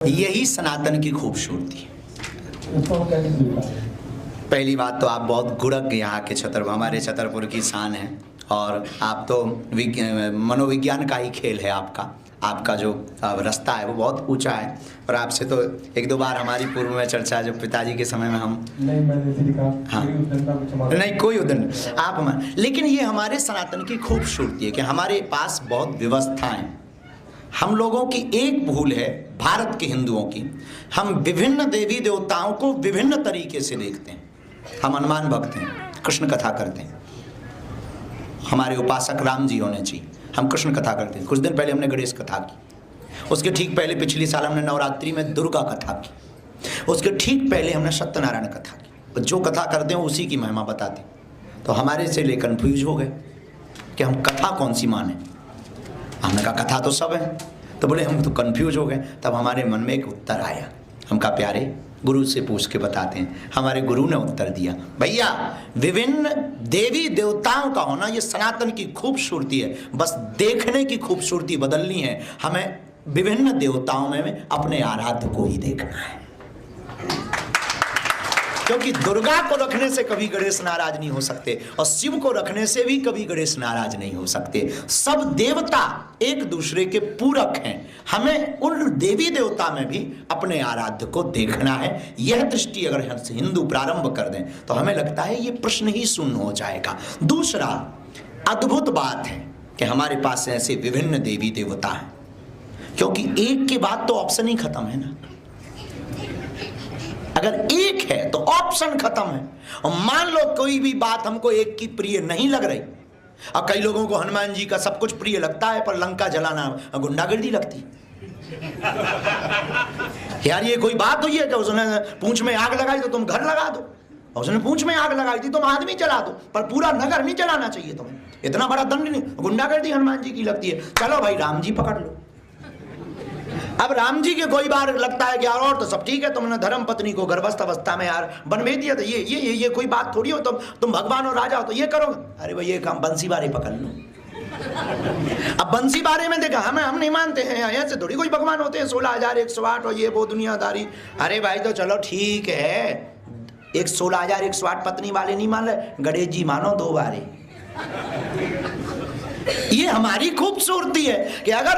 यही सनातन की खूबसूरती है। पहली बात तो आप बहुत गुणज्ञ यहाँ के हमारे छतरपुर की शान है, और आप तो मनोविज्ञान का ही खेल है आपका जो रास्ता है वो बहुत ऊंचा है। और आपसे तो एक दो बार हमारी पूर्व में चर्चा, जब पिताजी के समय में हम नहीं कोई उदन आप हमारे, लेकिन ये हमारे सनातन की खूबसूरती है कि हमारे पास बहुत व्यवस्था है। हम लोगों की एक भूल है भारत के हिंदुओं की, हम विभिन्न देवी देवताओं को विभिन्न तरीके से देखते हैं। हम हनुमान भक्त हैं, कृष्ण कथा करते हैं, हमारे उपासक राम जी होने चाहिए, हम कृष्ण कथा करते हैं। कुछ दिन पहले हमने गणेश कथा की, उसके ठीक पहले पिछली साल हमने नवरात्रि में दुर्गा कथा की, उसके ठीक पहले हमने सत्यनारायण कथा की। जो कथा करते हैं उसी की महिमा बताते हैं। तो हमारे से ले कन्फ्यूज हो गए कि हम कथा कौन सी माने। हमने कहा कथा तो सब है, तो बोले हम तो कंफ्यूज हो गए। तब हमारे मन में एक उत्तर आया, हम कहा प्यारे गुरु से पूछ के बताते हैं। हमारे गुरु ने उत्तर दिया, भैया विभिन्न देवी देवताओं का होना ये सनातन की खूबसूरती है, बस देखने की खूबसूरती बदलनी है। हमें विभिन्न देवताओं में अपने आराध्य को ही देखना है, क्योंकि दुर्गा को रखने से कभी गणेश नाराज नहीं हो सकते, और शिव को रखने से भी कभी गणेश नाराज नहीं हो सकते। सब देवता एक दूसरे के पूरक हैं। हमें उन देवी देवता में भी अपने आराध्य को देखना है। यह दृष्टि अगर हम हिंदू प्रारंभ कर दें तो हमें लगता है ये प्रश्न ही शून्य हो जाएगा। दूसरा अद्भुत बात है कि हमारे पास ऐसे विभिन्न देवी देवता हैं, क्योंकि एक के बाद तो ऑप्शन ही खत्म है ना। अगर एक है तो ऑप्शन खत्म है। और मान लो कोई भी बात हमको एक की प्रिय नहीं लग रही, और कई लोगों को हनुमान जी का सब कुछ प्रिय लगता है पर लंका जलाना गुंडागर्दी लगती। यार ये कोई बात हुई है कि उसने पूंछ में आग लगाई तो तुम घर लगा दो, और उसने पूंछ में आग लगाई थी तुम आदमी जला दो, पर पूरा नगर नहीं जलाना चाहिए तुम्हें। इतना बड़ा दंड नहीं, गुंडागर्दी हनुमान जी की लगती है। चलो भाई राम जी पकड़ लो। अब राम जी के कोई बार लगता है कि यार और तो सब ठीक है, तुमने धर्म पत्नी को गर्भस्थ अवस्था में यार बनवे दिया, तो ये कोई बात थोड़ी हो। तुम भगवान और राजा हो तो ये करोगे। अरे भाई ये काम बंसी बारे पकड़ लो। अब बंसी बारे में देखा हम नहीं मानते हैं, ऐसे थोड़ी कोई भगवान होते हैं 16,108 और ये वो दुनियादारी। अरे भाई तो चलो ठीक है, एक 16,108 पत्नी वाले नहीं मान रहे, गणेश जी मानो 2 बारे। ये हमारी खूबसूरती है कि अगर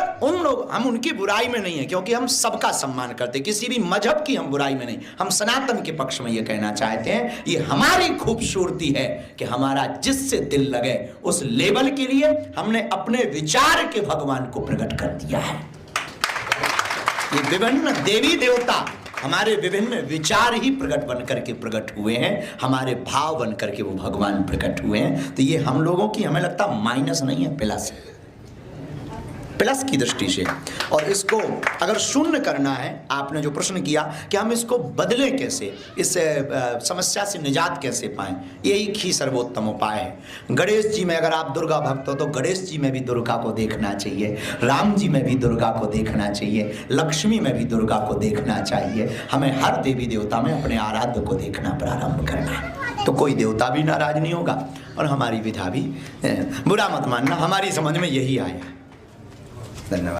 हम उनकी बुराई में नहीं है, क्योंकि हम सबका सम्मान करते हैं, किसी भी मजहब की हम बुराई में नहीं, हम सनातन के पक्ष में ये कहना चाहते हैं। ये हमारी खूबसूरती है कि हमारा जिससे दिल लगे उस लेवल के लिए हमने अपने विचार के भगवान को प्रकट कर दिया है। ये विभिन्न देवी देवता हमारे विभिन्न विचार ही प्रकट बन करके प्रकट हुए हैं, हमारे भाव बन करके वो भगवान प्रकट हुए हैं। तो ये हम लोगों की हमें लगता माइनस नहीं है, प्लस की दृष्टि से। और इसको अगर शून्य करना है, आपने जो प्रश्न किया कि हम इसको बदलें कैसे, इस समस्या से निजात कैसे पाएं, यही ही सर्वोत्तम उपाय है। गणेश जी में अगर आप दुर्गा भक्त हो तो गणेश जी में भी दुर्गा को देखना चाहिए, राम जी में भी दुर्गा को देखना चाहिए, लक्ष्मी में भी दुर्गा को देखना चाहिए। हमें हर देवी देवता में अपने आराध्य को देखना प्रारंभ करना है, तो कोई देवता भी नाराज नहीं होगा और हमारी विधा भी। बुरा मत मानना, हमारी समझ में यही आया। धन्यवाद।